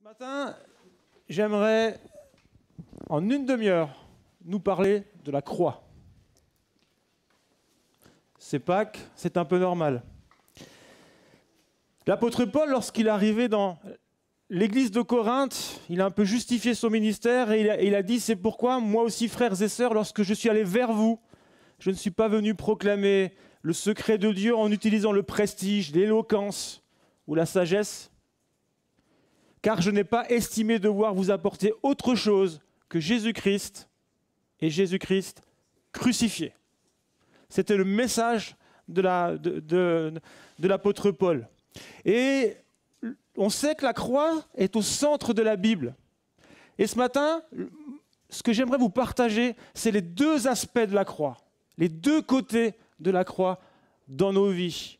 Ce matin, j'aimerais, en une demi-heure, nous parler de la croix. C'est Pâques, c'est un peu normal. L'apôtre Paul, lorsqu'il est arrivé dans l'église de Corinthe, il a un peu justifié son ministère et il a dit « C'est pourquoi, moi aussi, frères et sœurs, lorsque je suis allé vers vous, je ne suis pas venu proclamer le secret de Dieu en utilisant le prestige, l'éloquence ou la sagesse, car je n'ai pas estimé devoir vous apporter autre chose que Jésus-Christ et Jésus-Christ crucifié. » C'était le message de l'apôtre Paul. Et on sait que la croix est au centre de la Bible. Et ce matin, ce que j'aimerais vous partager, c'est les deux aspects de la croix, les deux côtés de la croix dans nos vies.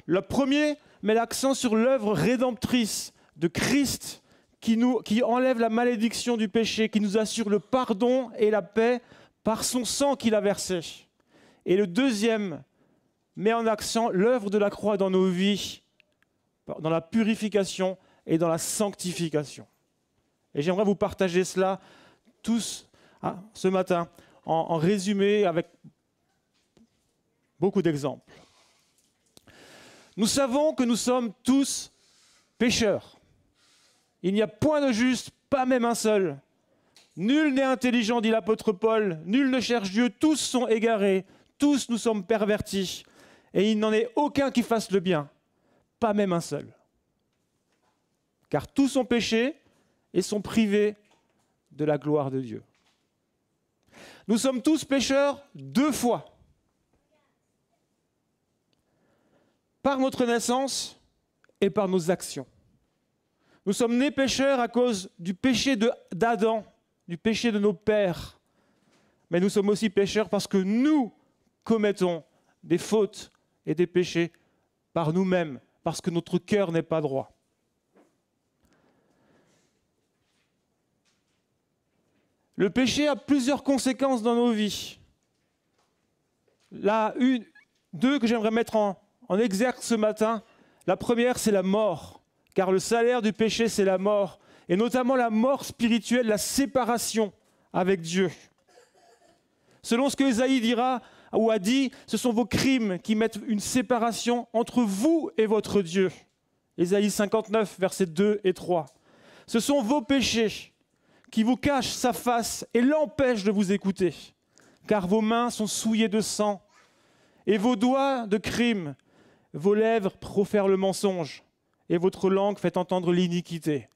Le premier met l'accent sur l'œuvre rédemptrice de Christ qui enlève la malédiction du péché, qui nous assure le pardon et la paix par son sang qu'il a versé. Et le deuxième met en accent l'œuvre de la croix dans nos vies, dans la purification et dans la sanctification. Et j'aimerais vous partager cela tous ce matin en résumé avec beaucoup d'exemples. Nous savons que nous sommes tous pécheurs. Il n'y a point de juste, pas même un seul. Nul n'est intelligent, dit l'apôtre Paul, nul ne cherche Dieu, tous sont égarés, tous nous sommes pervertis, et il n'en est aucun qui fasse le bien, pas même un seul. Car tous ont péché et sont privés de la gloire de Dieu. Nous sommes tous pécheurs deux fois. Par notre naissance et par nos actions. Nous sommes nés pécheurs à cause du péché d'Adam, du péché de nos pères. Mais nous sommes aussi pécheurs parce que nous commettons des fautes et des péchés par nous-mêmes, parce que notre cœur n'est pas droit. Le péché a plusieurs conséquences dans nos vies. Là, deux que j'aimerais mettre en exergue ce matin. La première, c'est la mort, car le salaire du péché, c'est la mort, et notamment la mort spirituelle, la séparation avec Dieu. Selon ce que Ésaïe dira ou a dit, ce sont vos crimes qui mettent une séparation entre vous et votre Dieu. Ésaïe 59, versets 2 et 3. Ce sont vos péchés qui vous cachent sa face et l'empêchent de vous écouter, car vos mains sont souillées de sang et vos doigts de crime. Vos lèvres profèrent le mensonge et votre langue fait entendre l'iniquité.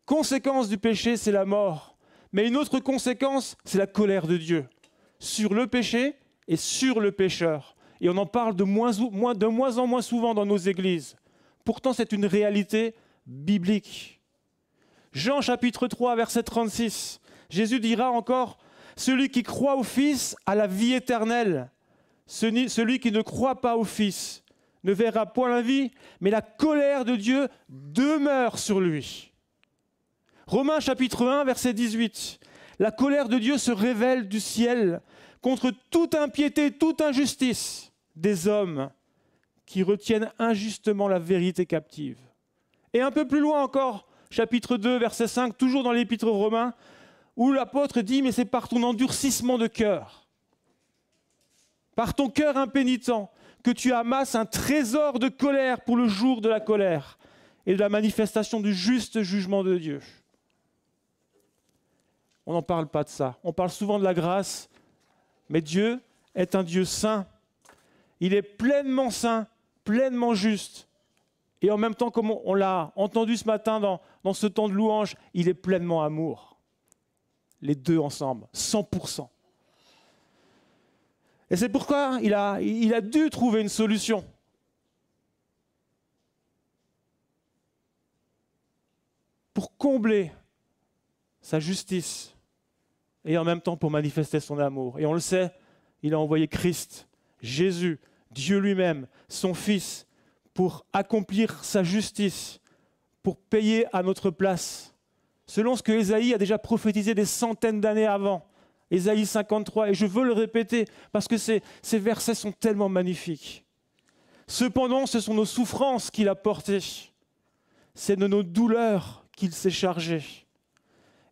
Conséquence du péché, c'est la mort. Mais une autre conséquence, c'est la colère de Dieu sur le péché et sur le pécheur. Et on en parle de moins en moins souvent dans nos églises. Pourtant, c'est une réalité biblique. Jean chapitre 3, verset 36. Jésus dira encore « Celui qui croit au Fils a la vie éternelle. Celui qui ne croit pas au Fils ne verra point la vie, mais la colère de Dieu demeure sur lui. » Romains chapitre 1, verset 18. La colère de Dieu se révèle du ciel contre toute impiété, toute injustice des hommes qui retiennent injustement la vérité captive. Et un peu plus loin encore, chapitre 2, verset 5, toujours dans l'épître aux Romains, où l'apôtre dit « Mais c'est par ton endurcissement de cœur, par ton cœur impénitent, que tu amasses un trésor de colère pour le jour de la colère et de la manifestation du juste jugement de Dieu. » On n'en parle pas de ça. On parle souvent de la grâce, mais Dieu est un Dieu saint. Il est pleinement saint, pleinement juste. Et en même temps, comme on l'a entendu ce matin dans ce temps de louange, il est pleinement amour. Les deux ensemble, 100%. Et c'est pourquoi il a dû trouver une solution. Pour combler sa justice et en même temps pour manifester son amour. Et on le sait, il a envoyé Christ, Jésus, Dieu lui-même, son Fils, pour accomplir sa justice, pour payer à notre place. Selon ce que Ésaïe a déjà prophétisé des centaines d'années avant. Ésaïe 53, et je veux le répéter parce que ces versets sont tellement magnifiques. Cependant, ce sont nos souffrances qu'il a portées. C'est de nos douleurs qu'il s'est chargé.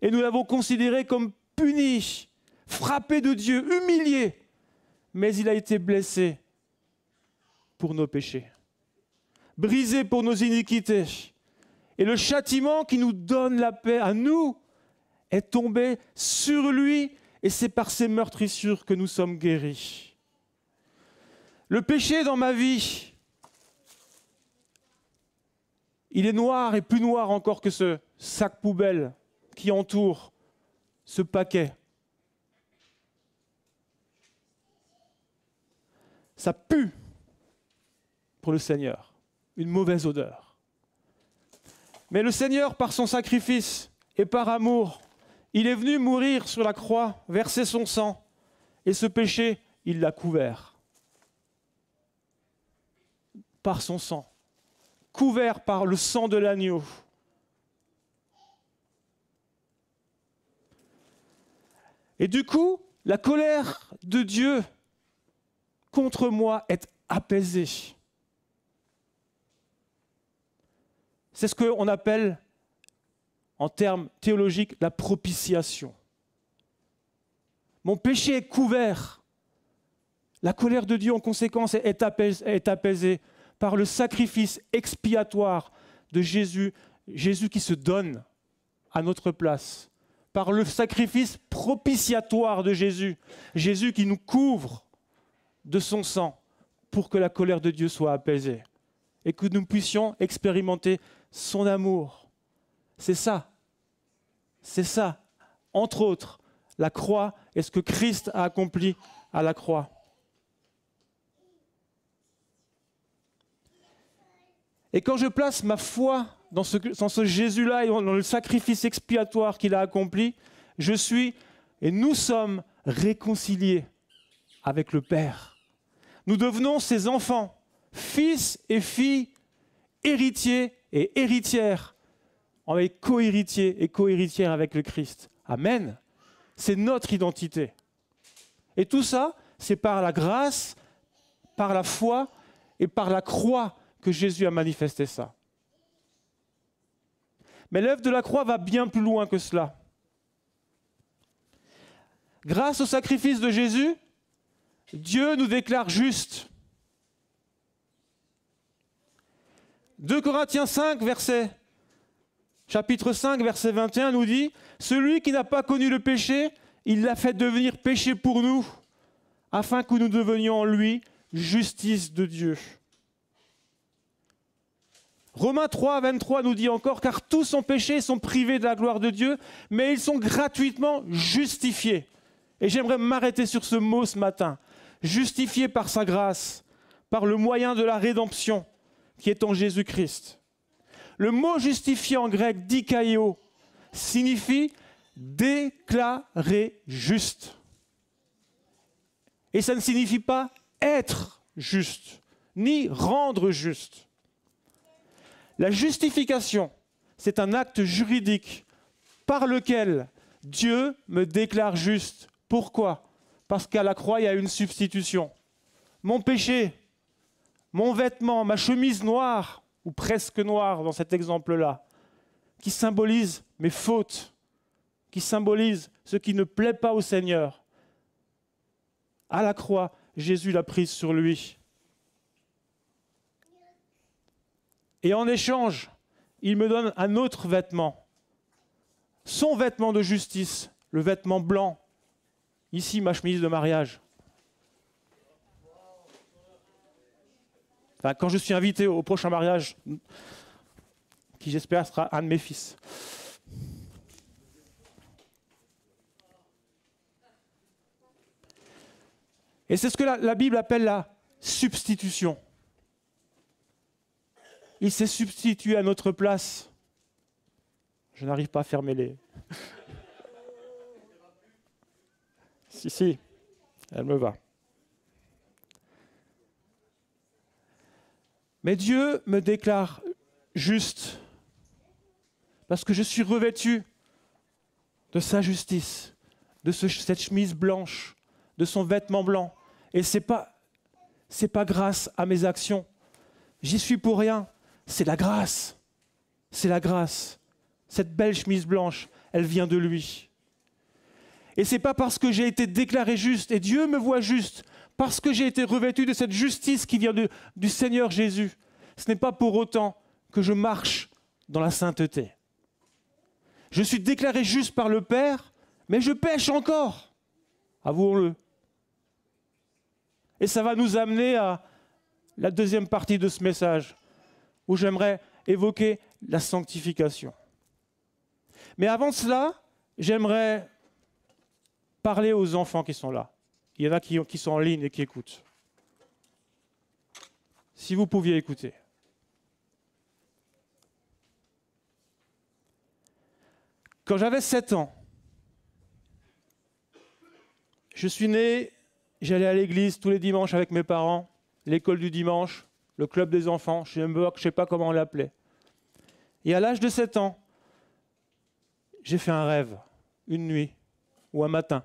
Et nous l'avons considéré comme puni, frappé de Dieu, humilié. Mais il a été blessé pour nos péchés, brisé pour nos iniquités. Et le châtiment qui nous donne la paix à nous est tombé sur lui, et c'est par ses meurtrissures que nous sommes guéris. Le péché dans ma vie, il est noir et plus noir encore que ce sac poubelle qui entoure ce paquet. Ça pue pour le Seigneur, une mauvaise odeur. Mais le Seigneur, par son sacrifice et par amour, il est venu mourir sur la croix, verser son sang, et ce péché, il l'a couvert. Par son sang, couvert par le sang de l'agneau. Et du coup, la colère de Dieu contre moi est apaisée. C'est ce qu'on appelle, en termes théologiques, la propitiation. Mon péché est couvert. La colère de Dieu, en conséquence, est apaisée par le sacrifice expiatoire de Jésus, Jésus qui se donne à notre place, par le sacrifice propitiatoire de Jésus, Jésus qui nous couvre de son sang pour que la colère de Dieu soit apaisée et que nous puissions expérimenter son amour. C'est ça, entre autres, la croix et ce que Christ a accompli à la croix. Et quand je place ma foi dans ce Jésus-là et dans le sacrifice expiatoire qu'il a accompli, je suis et nous sommes réconciliés avec le Père. Nous devenons ses enfants, fils et filles, héritiers et héritières, co-héritiers et co-héritières avec le Christ. Amen. C'est notre identité. Et tout ça, c'est par la grâce, par la foi et par la croix que Jésus a manifesté ça. Mais l'œuvre de la croix va bien plus loin que cela. Grâce au sacrifice de Jésus, Dieu nous déclare justes. 2 Corinthiens 5, chapitre 5, verset 21 nous dit « Celui qui n'a pas connu le péché, il l'a fait devenir péché pour nous, afin que nous devenions en lui justice de Dieu. » Romains 3, 23 nous dit encore « Car tous ont péché et sont privés de la gloire de Dieu, mais ils sont gratuitement justifiés. » Et j'aimerais m'arrêter sur ce mot ce matin. Justifiés par sa grâce, par le moyen de la rédemption qui est en Jésus-Christ. Le mot justifié en grec, dikaio, signifie déclarer juste. Et ça ne signifie pas être juste, ni rendre juste. La justification, c'est un acte juridique par lequel Dieu me déclare juste. Pourquoi ? Parce qu'à la croix, il y a une substitution. Mon péché, mon vêtement, ma chemise noire, ou presque noire dans cet exemple-là, qui symbolise mes fautes, qui symbolise ce qui ne plaît pas au Seigneur. À la croix, Jésus l'a prise sur lui. Et en échange, il me donne un autre vêtement. Son vêtement de justice, le vêtement blanc. Ici, ma chemise de mariage. Enfin, quand je suis invité au prochain mariage, qui j'espère sera un de mes fils. Et c'est ce que la Bible appelle la substitution. Il s'est substitué à notre place. Je n'arrive pas à fermer les... Si, elle me va. Mais Dieu me déclare juste parce que je suis revêtu de sa justice, de cette chemise blanche, de son vêtement blanc. Et c'est pas grâce à mes actions. J'y suis pour rien. C'est la grâce. C'est la grâce. Cette belle chemise blanche, elle vient de lui. Et ce n'est pas parce que j'ai été déclaré juste, et Dieu me voit juste, parce que j'ai été revêtu de cette justice qui vient du Seigneur Jésus. Ce n'est pas pour autant que je marche dans la sainteté. Je suis déclaré juste par le Père, mais je pêche encore. Avouons-le. Et ça va nous amener à la deuxième partie de ce message, où j'aimerais évoquer la sanctification. Mais avant cela, j'aimerais parler aux enfants qui sont là. Il y en a qui sont en ligne et qui écoutent. Si vous pouviez écouter. Quand j'avais 7 ans, je suis né, j'allais à l'église tous les dimanches avec mes parents, l'école du dimanche, le club des enfants, je ne sais pas comment on l'appelait. Et à l'âge de 7 ans, j'ai fait un rêve, une nuit ou un matin.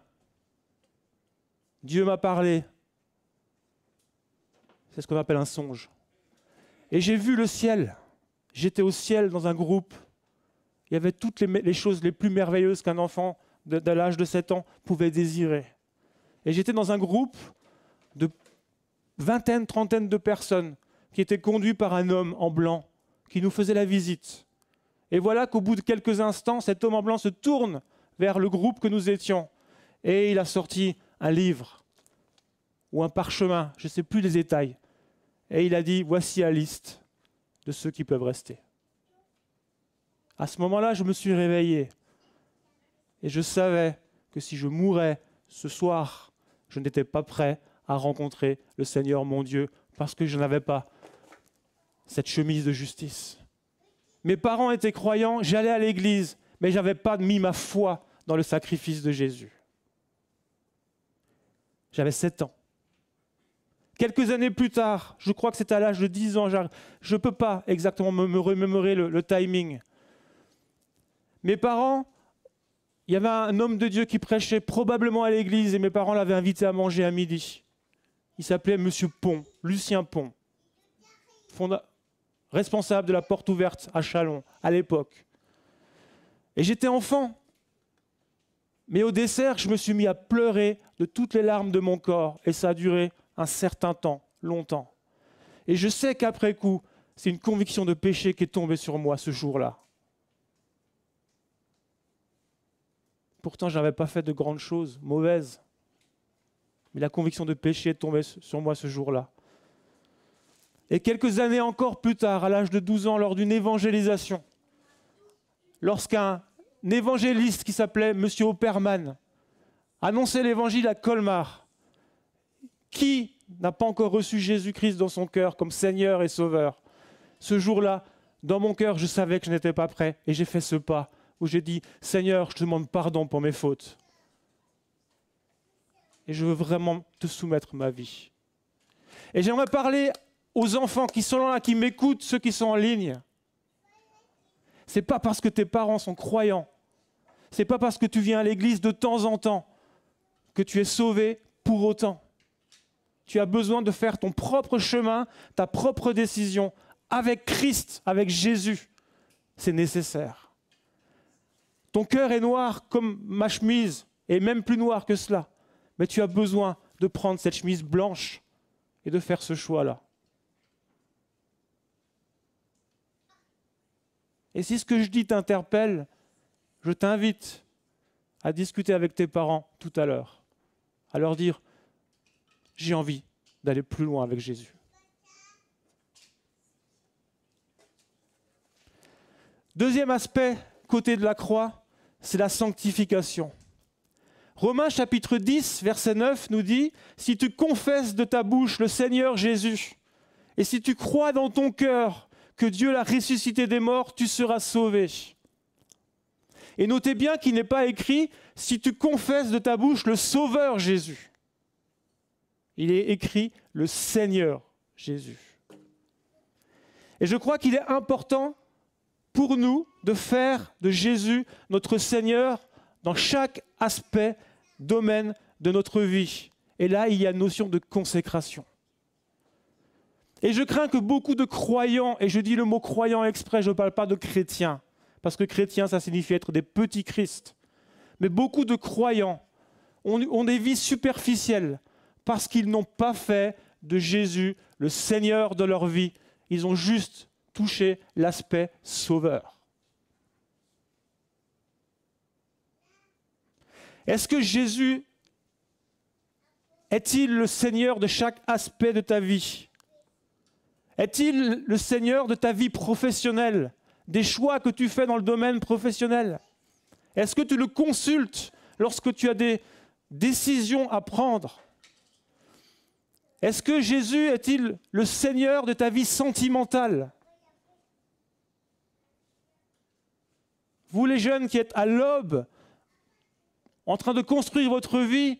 Dieu m'a parlé. C'est ce qu'on appelle un songe. Et j'ai vu le ciel. J'étais au ciel dans un groupe. Il y avait toutes les choses les plus merveilleuses qu'un enfant de l'âge de 7 ans pouvait désirer. Et j'étais dans un groupe de vingtaine, trentaine de personnes qui étaient conduits par un homme en blanc qui nous faisait la visite. Et voilà qu'au bout de quelques instants, cet homme en blanc se tourne vers le groupe que nous étions. Et il a sorti un livre ou un parchemin, je ne sais plus les détails. Et il a dit, voici la liste de ceux qui peuvent rester. À ce moment-là, je me suis réveillé. Et je savais que si je mourais ce soir, je n'étais pas prêt à rencontrer le Seigneur mon Dieu parce que je n'avais pas cette chemise de justice. Mes parents étaient croyants, j'allais à l'église, mais je n'avais pas mis ma foi dans le sacrifice de Jésus. J'avais 7 ans. Quelques années plus tard, je crois que c'était à l'âge de 10 ans, je ne peux pas exactement me remémorer le timing. Mes parents, il y avait un homme de Dieu qui prêchait probablement à l'église et mes parents l'avaient invité à manger à midi. Il s'appelait Monsieur Pont, Lucien Pont, responsable de la porte ouverte à Châlons à l'époque. Et j'étais enfant. Mais au dessert, je me suis mis à pleurer de toutes les larmes de mon corps et ça a duré un certain temps, longtemps. Et je sais qu'après coup, c'est une conviction de péché qui est tombée sur moi ce jour-là. Pourtant, je n'avais pas fait de grandes choses, mauvaises. Mais la conviction de péché est tombée sur moi ce jour-là. Et quelques années encore plus tard, à l'âge de 12 ans, lors d'une évangélisation, lorsqu'un évangéliste qui s'appelait M. Opperman annonçait l'évangile à Colmar, qui n'a pas encore reçu Jésus-Christ dans son cœur comme Seigneur et Sauveur? Ce jour-là, dans mon cœur, je savais que je n'étais pas prêt et j'ai fait ce pas où j'ai dit « Seigneur, je te demande pardon pour mes fautes. Et je veux vraiment te soumettre ma vie. » Et j'aimerais parler aux enfants qui sont là, qui m'écoutent, ceux qui sont en ligne. Ce n'est pas parce que tes parents sont croyants, ce n'est pas parce que tu viens à l'église de temps en temps que tu es sauvé pour autant. Tu as besoin de faire ton propre chemin, ta propre décision, avec Christ, avec Jésus. C'est nécessaire. Ton cœur est noir comme ma chemise, et même plus noir que cela. Mais tu as besoin de prendre cette chemise blanche et de faire ce choix-là. Et si ce que je dis t'interpelle, je t'invite à discuter avec tes parents tout à l'heure, à leur dire « J'ai envie d'aller plus loin avec Jésus ». Deuxième aspect, côté de la croix, c'est la sanctification. Romains chapitre 10, verset 9 nous dit « Si tu confesses de ta bouche le Seigneur Jésus, et si tu crois dans ton cœur que Dieu l'a ressuscité des morts, tu seras sauvé. » Et notez bien qu'il n'est pas écrit « Si tu confesses de ta bouche le Sauveur Jésus ». Il est écrit « le Seigneur Jésus ». Et je crois qu'il est important pour nous de faire de Jésus notre Seigneur dans chaque aspect, domaine de notre vie. Et là, il y a une notion de consécration. Et je crains que beaucoup de croyants, et je dis le mot croyant exprès, je ne parle pas de chrétiens, parce que chrétien, ça signifie être des petits Christ. Mais beaucoup de croyants ont des vies superficielles parce qu'ils n'ont pas fait de Jésus le Seigneur de leur vie. Ils ont juste touché l'aspect sauveur. Est-ce que Jésus est-il le Seigneur de chaque aspect de ta vie? Est-il le Seigneur de ta vie professionnelle, des choix que tu fais dans le domaine professionnel? Est-ce que tu le consultes lorsque tu as des décisions à prendre? Est-ce que Jésus est-il le Seigneur de ta vie sentimentale? Vous les jeunes qui êtes à l'aube, en train de construire votre vie,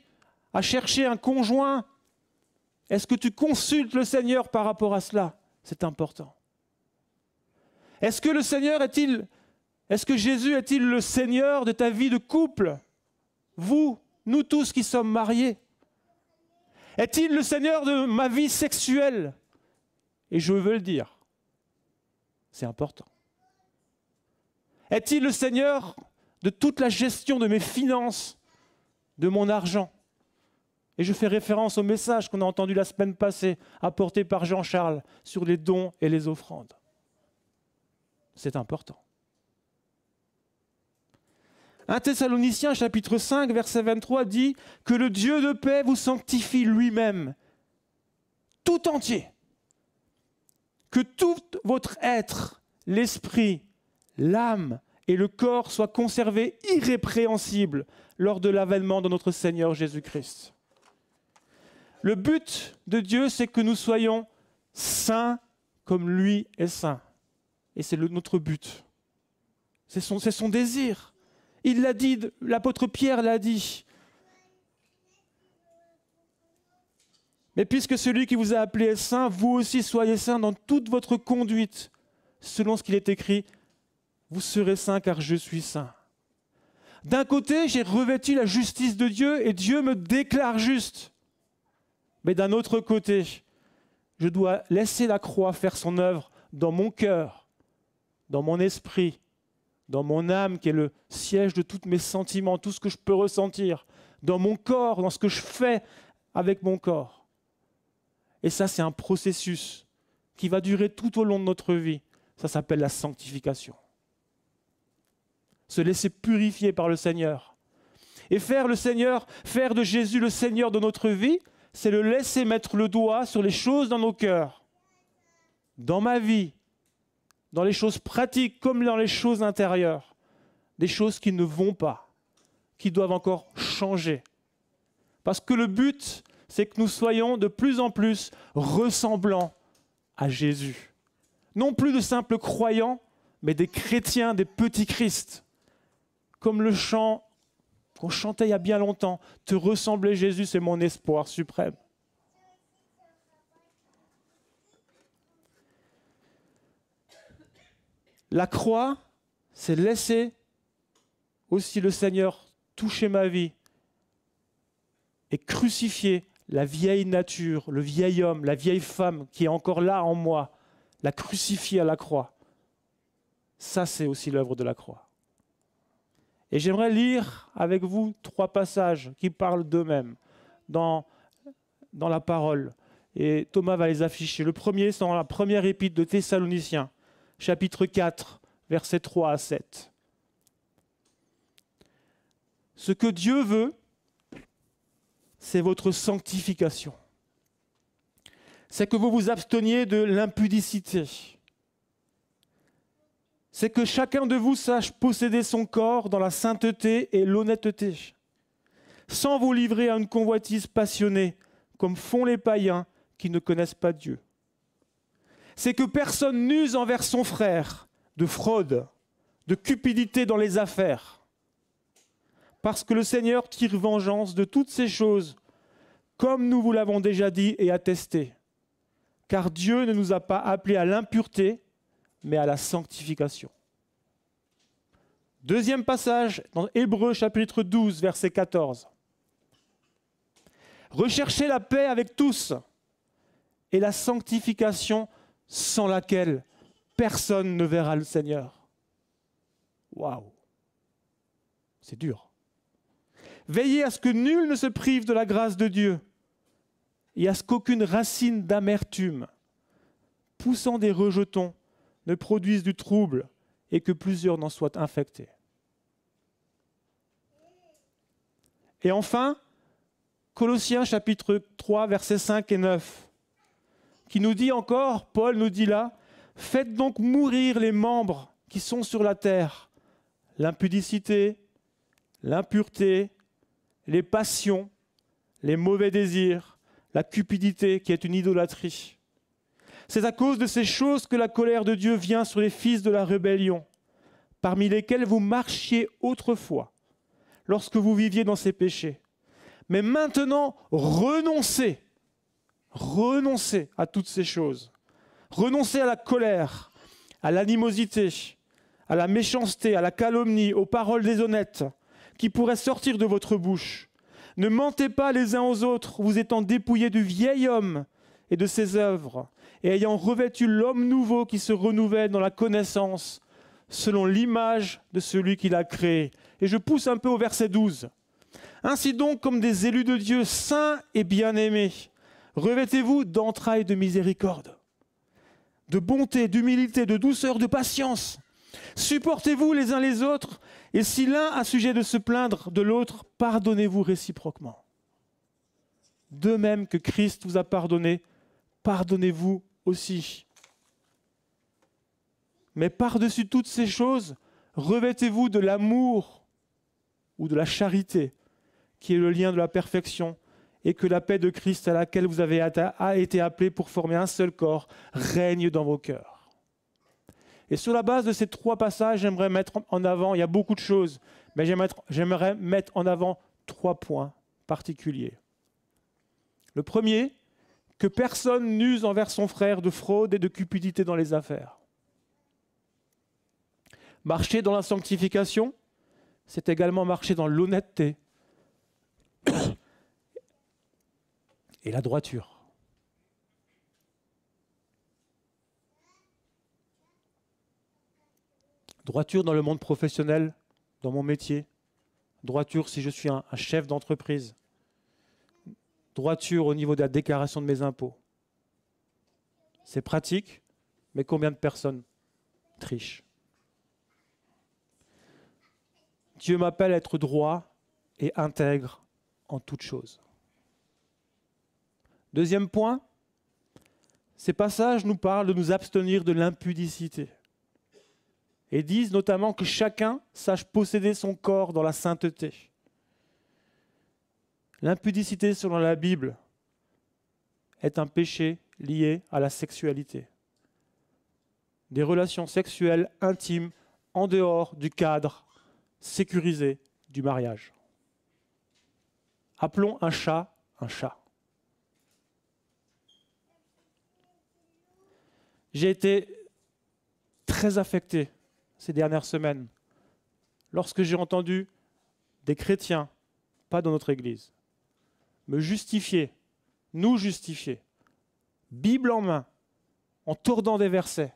à chercher un conjoint, est-ce que tu consultes le Seigneur par rapport à cela? C'est important. Est-ce que Jésus est-il le Seigneur de ta vie de couple? Vous, nous tous qui sommes mariés. Est-il le Seigneur de ma vie sexuelle? Et je veux le dire, c'est important. Est-il le Seigneur de toute la gestion de mes finances, de mon argent? Et je fais référence au message qu'on a entendu la semaine passée, apporté par Jean-Charles, sur les dons et les offrandes. C'est important. 1 Thessaloniciens chapitre 5, verset 23 dit que le Dieu de paix vous sanctifie lui-même, tout entier. Que tout votre être, l'esprit, l'âme et le corps soient conservés irrépréhensibles lors de l'avènement de notre Seigneur Jésus-Christ. Le but de Dieu, c'est que nous soyons saints comme lui est saint. Et c'est notre but. C'est son désir. Il l'a dit, l'apôtre Pierre l'a dit. Mais puisque celui qui vous a appelé est saint, vous aussi soyez saints dans toute votre conduite, selon ce qu'il est écrit, vous serez saints car je suis saint. D'un côté, j'ai revêtu la justice de Dieu et Dieu me déclare juste. Mais d'un autre côté, je dois laisser la croix faire son œuvre dans mon cœur, dans mon esprit, dans mon âme qui est le siège de tous mes sentiments, tout ce que je peux ressentir, dans mon corps, dans ce que je fais avec mon corps. Et ça, c'est un processus qui va durer tout au long de notre vie. Ça s'appelle la sanctification. Se laisser purifier par le Seigneur. Et faire de Jésus le Seigneur de notre vie, c'est le laisser mettre le doigt sur les choses dans nos cœurs, dans ma vie, dans les choses pratiques comme dans les choses intérieures, des choses qui ne vont pas, qui doivent encore changer. Parce que le but, c'est que nous soyons de plus en plus ressemblants à Jésus. Non plus de simples croyants, mais des chrétiens, des petits Christ. Comme le chant qu'on chantait il y a bien longtemps, « Te ressembler Jésus, c'est mon espoir suprême ». La croix, c'est laisser aussi le Seigneur toucher ma vie et crucifier la vieille nature, le vieil homme, la vieille femme qui est encore là en moi, la crucifier à la croix. Ça, c'est aussi l'œuvre de la croix. Et j'aimerais lire avec vous 3 passages qui parlent d'eux-mêmes dans la parole. Et Thomas va les afficher. Le premier, c'est dans la première épître de Thessaloniciens, chapitre 4, versets 3 à 7. Ce que Dieu veut, c'est votre sanctification. C'est que vous vous absteniez de l'impudicité. C'est que chacun de vous sache posséder son corps dans la sainteté et l'honnêteté, sans vous livrer à une convoitise passionnée, comme font les païens qui ne connaissent pas Dieu. C'est que personne n'use envers son frère de fraude, de cupidité dans les affaires, parce que le Seigneur tire vengeance de toutes ces choses, comme nous vous l'avons déjà dit et attesté, car Dieu ne nous a pas appelés à l'impureté, mais à la sanctification. Deuxième passage, dans Hébreux chapitre 12, verset 14. Recherchez la paix avec tous et la sanctification sans laquelle personne ne verra le Seigneur. Waouh! C'est dur. Veillez à ce que nul ne se prive de la grâce de Dieu et à ce qu'aucune racine d'amertume, poussant des rejetons, ne produise du trouble et que plusieurs n'en soient infectés. Et enfin, Colossiens chapitre 3, versets 5 et 9, qui nous dit encore, Paul nous dit là, « Faites donc mourir les membres qui sont sur la terre, l'impudicité, l'impureté, les passions, les mauvais désirs, la cupidité qui est une idolâtrie. C'est à cause de ces choses que la colère de Dieu vient sur les fils de la rébellion, parmi lesquels vous marchiez autrefois, lorsque vous viviez dans ces péchés. Mais maintenant, renoncez à toutes ces choses. Renoncez à la colère, à l'animosité, à la méchanceté, à la calomnie, aux paroles déshonnêtes qui pourraient sortir de votre bouche. Ne mentez pas les uns aux autres, vous étant dépouillés du vieil homme et de ses œuvres, et ayant revêtu l'homme nouveau qui se renouvelle dans la connaissance, selon l'image de celui qui l'a créé. Et je pousse un peu au verset 12. Ainsi donc, comme des élus de Dieu, saints et bien-aimés, revêtez-vous d'entrailles de miséricorde, de bonté, d'humilité, de douceur, de patience. Supportez-vous les uns les autres, et si l'un a sujet de se plaindre de l'autre, pardonnez-vous réciproquement. De même que Christ vous a pardonné, pardonnez-vous aussi. Mais par-dessus toutes ces choses, revêtez-vous de l'amour ou de la charité, qui est le lien de la perfection, et que la paix de Christ à laquelle vous avez été appelés pour former un seul corps règne dans vos cœurs. Et sur la base de ces trois passages, j'aimerais mettre en avant, il y a beaucoup de choses, mais j'aimerais mettre en avant 3 points particuliers. Le premier, que personne n'use envers son frère de fraude et de cupidité dans les affaires. Marcher dans la sanctification, c'est également marcher dans l'honnêteté et la droiture. Droiture dans le monde professionnel, dans mon métier. Droiture si je suis un chef d'entreprise. Droiture au niveau de la déclaration de mes impôts. C'est pratique, mais combien de personnes trichent? Dieu m'appelle à être droit et intègre en toutes choses. Deuxième point, ces passages nous parlent de nous abstenir de l'impudicité et disent notamment que chacun sache posséder son corps dans la sainteté. L'impudicité, selon la Bible, est un péché lié à la sexualité. Des relations sexuelles intimes en dehors du cadre sécurisé du mariage. Appelons un chat un chat. J'ai été très affecté ces dernières semaines lorsque j'ai entendu des chrétiens, pas dans notre église, me justifier, nous justifier, Bible en main, en tordant des versets,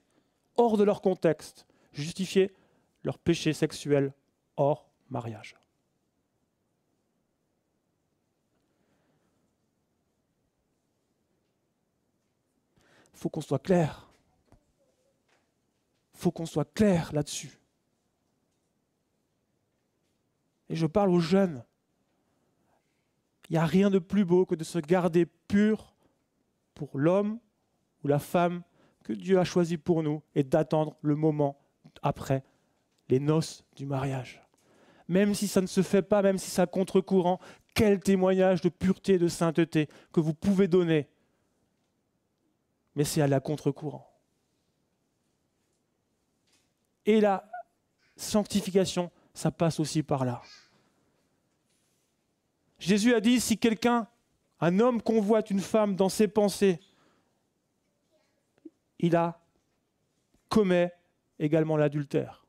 hors de leur contexte, justifier leur péché sexuel hors mariage. Il faut qu'on soit clair. Il faut qu'on soit clair là-dessus. Et je parle aux jeunes. Il n'y a rien de plus beau que de se garder pur pour l'homme ou la femme que Dieu a choisi pour nous et d'attendre le moment après les noces du mariage. Même si ça ne se fait pas, même si c'est à contre-courant, quel témoignage de pureté et de sainteté que vous pouvez donner. Mais c'est à la contre-courant. Et la sanctification, ça passe aussi par là. Jésus a dit, si quelqu'un, un homme convoite une femme dans ses pensées, il commet également l'adultère.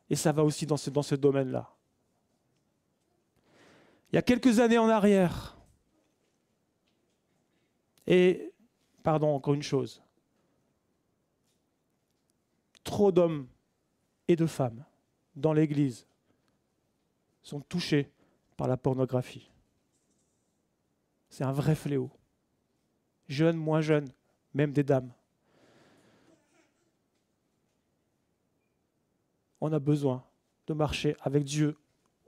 Et ça va aussi dans ce domaine-là. Il y a quelques années en arrière, encore une chose, trop d'hommes et de femmes dans l'Église sont touchés par la pornographie. C'est un vrai fléau. Jeunes, moins jeunes, même des dames. On a besoin de marcher avec Dieu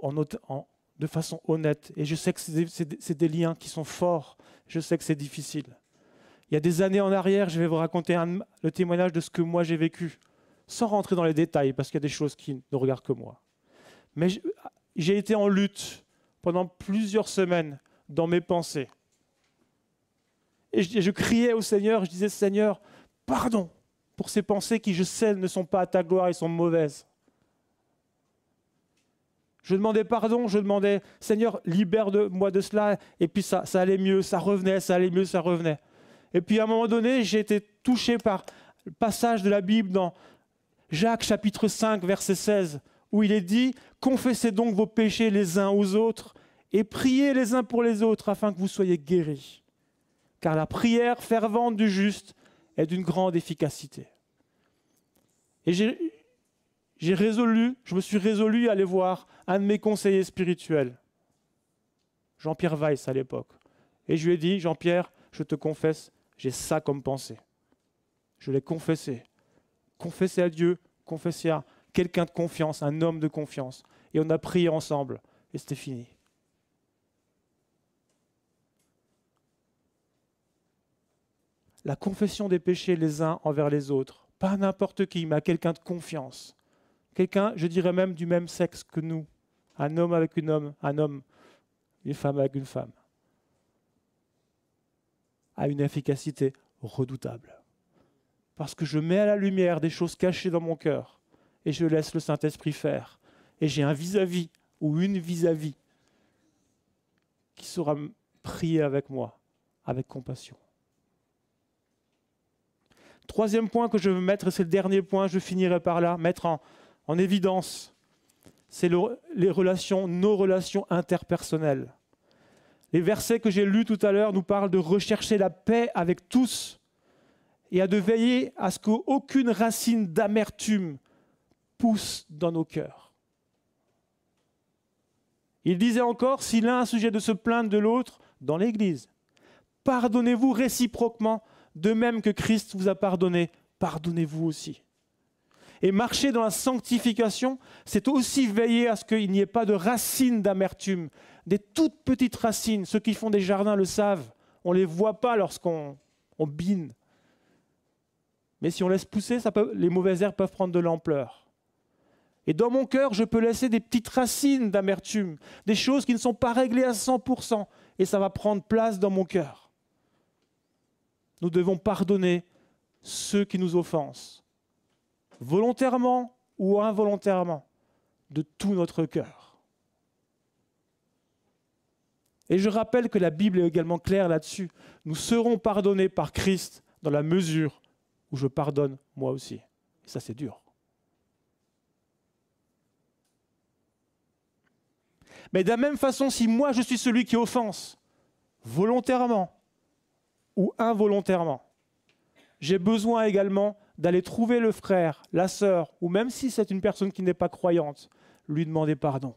de façon honnête. Et je sais que c'est des liens qui sont forts. Je sais que c'est difficile. Il y a des années en arrière, je vais vous raconter le témoignage de ce que moi j'ai vécu, sans rentrer dans les détails, parce qu'il y a des choses qui ne regardent que moi. Mais j'ai été en lutte pendant plusieurs semaines dans mes pensées. Et je criais au Seigneur, je disais, Seigneur, pardon pour ces pensées qui, je sais, ne sont pas à ta gloire et sont mauvaises. Je demandais pardon, je demandais, Seigneur, libère-moi de cela. Et puis ça allait mieux, ça revenait, ça allait mieux, ça revenait. Et puis à un moment donné, j'ai été touché par le passage de la Bible dans Jacques chapitre 5, verset 16, où il est dit « Confessez donc vos péchés les uns aux autres et priez les uns pour les autres afin que vous soyez guéris. Car la prière fervente du juste est d'une grande efficacité. » Et je me suis résolu à aller voir un de mes conseillers spirituels, Jean-Pierre Weiss à l'époque. Et je lui ai dit, Jean-Pierre, je te confesse, j'ai ça comme pensée. Je l'ai confessé. Confessé à Dieu, confessé à quelqu'un de confiance, un homme de confiance. Et on a prié ensemble. Et c'était fini. La confession des péchés les uns envers les autres. Pas n'importe qui, mais à quelqu'un de confiance. Quelqu'un, je dirais même du même sexe que nous. Un homme avec un homme, une femme avec une femme. A une efficacité redoutable. Parce que je mets à la lumière des choses cachées dans mon cœur et je laisse le Saint-Esprit faire. Et j'ai un vis-à-vis ou une vis-à-vis qui saura prier avec moi, avec compassion. Troisième point que je veux mettre, et c'est le dernier point, je finirai par là, mettre en évidence, c'est nos relations interpersonnelles. Les versets que j'ai lus tout à l'heure nous parlent de rechercher la paix avec tous et de veiller à ce qu'aucune racine d'amertume pousse dans nos cœurs. Il disait encore, si l'un a sujet de se plaindre de l'autre, dans l'Église, pardonnez-vous réciproquement, de même que Christ vous a pardonné, pardonnez-vous aussi. Et marcher dans la sanctification, c'est aussi veiller à ce qu'il n'y ait pas de racines d'amertume, des toutes petites racines. Ceux qui font des jardins le savent, on ne les voit pas lorsqu'on bine. Mais si on laisse pousser, les mauvaises herbes peuvent prendre de l'ampleur. Et dans mon cœur, je peux laisser des petites racines d'amertume, des choses qui ne sont pas réglées à 100%, et ça va prendre place dans mon cœur. Nous devons pardonner ceux qui nous offensent, volontairement ou involontairement, de tout notre cœur. Et je rappelle que la Bible est également claire là-dessus. Nous serons pardonnés par Christ dans la mesure où je pardonne moi aussi. Et ça, c'est dur. Mais de la même façon, si moi je suis celui qui offense, volontairement ou involontairement, j'ai besoin également d'aller trouver le frère, la sœur, ou même si c'est une personne qui n'est pas croyante, lui demander pardon.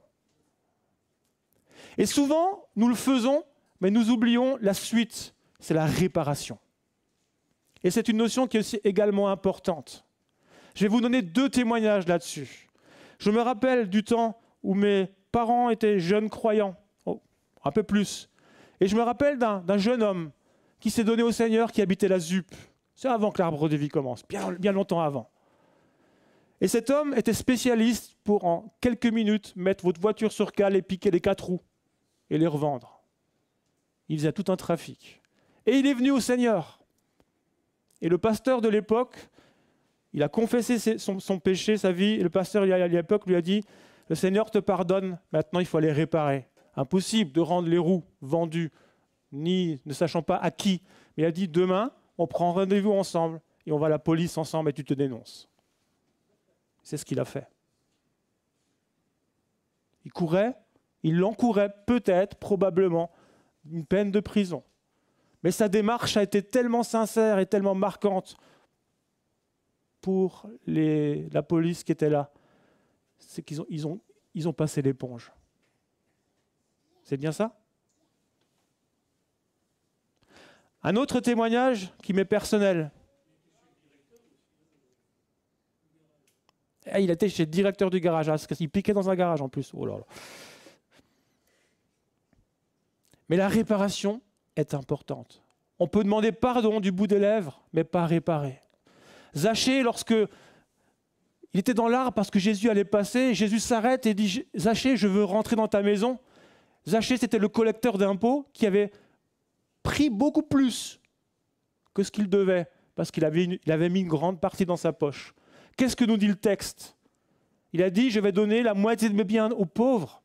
Et souvent, nous le faisons, mais nous oublions la suite, c'est la réparation. Et c'est une notion qui est aussi également importante. Je vais vous donner 2 témoignages là-dessus. Je me rappelle du temps où mes parents étaient jeunes croyants, un peu plus. Et je me rappelle d'un jeune homme qui s'est donné au Seigneur, qui habitait la ZUP. C'est avant que l'arbre de vie commence, bien longtemps avant. Et cet homme était spécialiste pour, en quelques minutes, mettre votre voiture sur cale et piquer les 4 roues et les revendre. Il faisait tout un trafic. Et il est venu au Seigneur. Et le pasteur de l'époque, il a confessé son péché, sa vie, et le pasteur à l'époque lui a dit « Le Seigneur te pardonne, maintenant il faut aller réparer. » Impossible de rendre les roues vendues, ni ne sachant pas à qui. Mais il a dit « Demain, on prend rendez-vous ensemble et on va à la police ensemble et tu te dénonces. » C'est ce qu'il a fait. Il encourait peut-être, probablement, une peine de prison. Mais sa démarche a été tellement sincère et tellement marquante pour la police qui était là. c'est qu'ils ont passé l'éponge. C'est bien ça? Un autre témoignage qui m'est personnel. Il était chez le directeur du garage, parce qu'il piquait dans un garage en plus. Oh là là. Mais la réparation est importante. On peut demander pardon du bout des lèvres, mais pas réparer. Zachée, lorsque il était dans l'arbre parce que Jésus allait passer, Jésus s'arrête et dit « Zachée, je veux rentrer dans ta maison ». Zachée, c'était le collecteur d'impôts qui avait pris beaucoup plus que ce qu'il devait, parce qu'il avait mis une grande partie dans sa poche. Qu'est-ce que nous dit le texte? Il a dit « Je vais donner la moitié de mes biens aux pauvres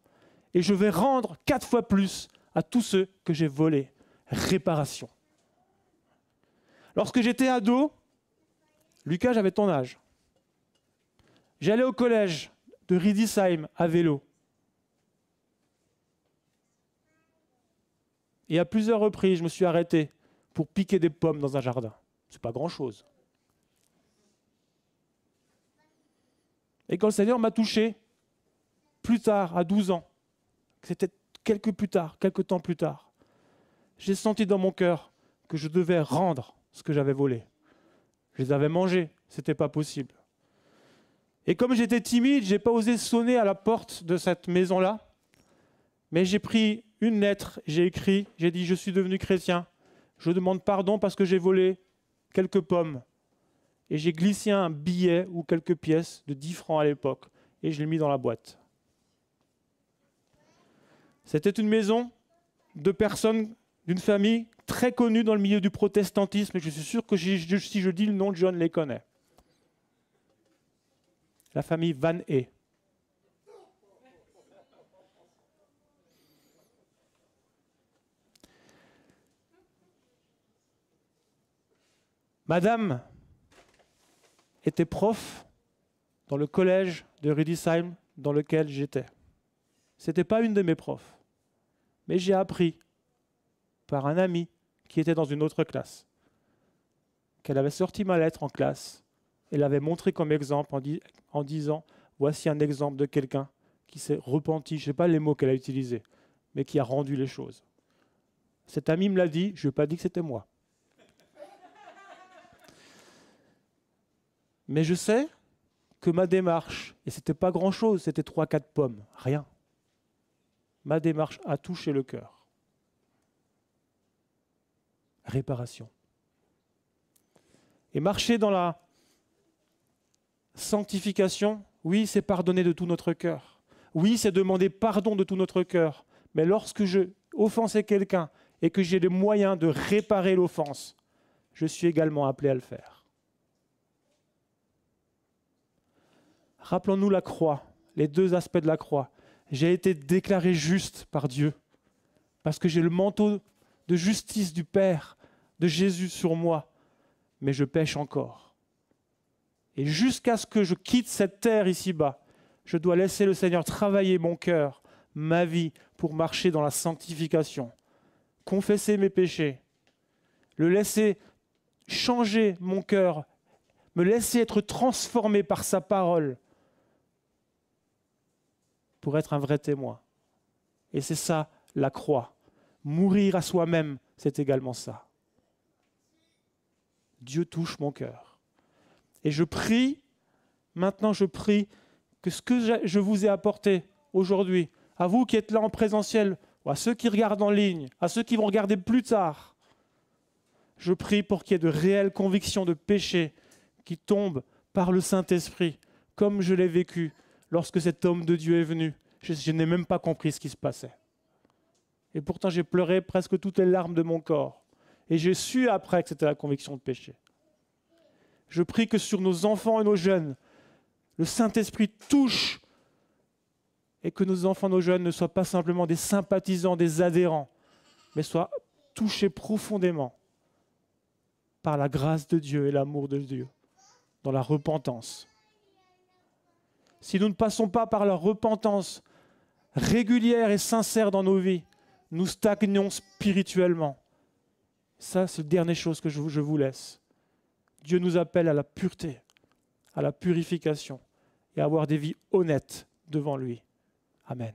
et je vais rendre 4 fois plus à tous ceux que j'ai volés. » Réparation. Lorsque j'étais ado, Lucas, j'avais ton âge. J'allais au collège de Riedisheim à vélo. Et à plusieurs reprises, je me suis arrêté pour piquer des pommes dans un jardin. C'est pas grand-chose. Et quand le Seigneur m'a touché, plus tard, à 12 ans, c'était quelques temps plus tard, j'ai senti dans mon cœur que je devais rendre ce que j'avais volé. Je les avais mangés, ce n'était pas possible. Et comme j'étais timide, je n'ai pas osé sonner à la porte de cette maison-là, mais j'ai pris une lettre, j'ai écrit, j'ai dit « Je suis devenu chrétien, je demande pardon parce que j'ai volé quelques pommes. » Et j'ai glissé un billet ou quelques pièces de 10 francs à l'époque, et je l'ai mis dans la boîte. C'était une maison de personnes d'une famille très connue dans le milieu du protestantisme, et je suis sûr que si je dis le nom, John les connaît. La famille Van Ee. Madame était prof dans le collège de Riedisheim dans lequel j'étais. Ce n'était pas une de mes profs, mais j'ai appris par un ami qui était dans une autre classe qu'elle avait sorti ma lettre en classe et l'avait montré comme exemple en disant « Voici un exemple de quelqu'un qui s'est repenti », je ne sais pas les mots qu'elle a utilisés, mais qui a rendu les choses. Cet ami me l'a dit, je n'ai pas dit que c'était moi. Mais je sais que ma démarche, et ce n'était pas grand-chose, c'était 3-4 pommes, rien. Ma démarche a touché le cœur. Réparation. Et marcher dans la sanctification, oui, c'est pardonner de tout notre cœur. Oui, c'est demander pardon de tout notre cœur. Mais lorsque je offensais quelqu'un et que j'ai les moyens de réparer l'offense, je suis également appelé à le faire. Rappelons-nous la croix, les deux aspects de la croix. J'ai été déclaré juste par Dieu parce que j'ai le manteau de justice du Père, de Jésus sur moi, mais je pêche encore. Et jusqu'à ce que je quitte cette terre ici-bas, je dois laisser le Seigneur travailler mon cœur, ma vie, pour marcher dans la sanctification, confesser mes péchés, le laisser changer mon cœur, me laisser être transformé par sa parole, pour être un vrai témoin. Et c'est ça, la croix. Mourir à soi-même, c'est également ça. Dieu touche mon cœur. Et je prie, maintenant je prie, que ce que je vous ai apporté aujourd'hui, à vous qui êtes là en présentiel, ou à ceux qui regardent en ligne, à ceux qui vont regarder plus tard, je prie pour qu'il y ait de réelles convictions de péché qui tombent par le Saint-Esprit, comme je l'ai vécu lorsque cet homme de Dieu est venu. Je n'ai même pas compris ce qui se passait. Et pourtant, j'ai pleuré presque toutes les larmes de mon corps. Et j'ai su après que c'était la conviction de péché. Je prie que sur nos enfants et nos jeunes, le Saint-Esprit touche et que nos enfants et nos jeunes ne soient pas simplement des sympathisants, des adhérents, mais soient touchés profondément par la grâce de Dieu et l'amour de Dieu, dans la repentance. Si nous ne passons pas par la repentance régulière et sincère dans nos vies, nous stagnons spirituellement. Ça, c'est la dernière chose que je vous laisse. Dieu nous appelle à la pureté, à la purification et avoir des vies honnêtes devant lui. Amen.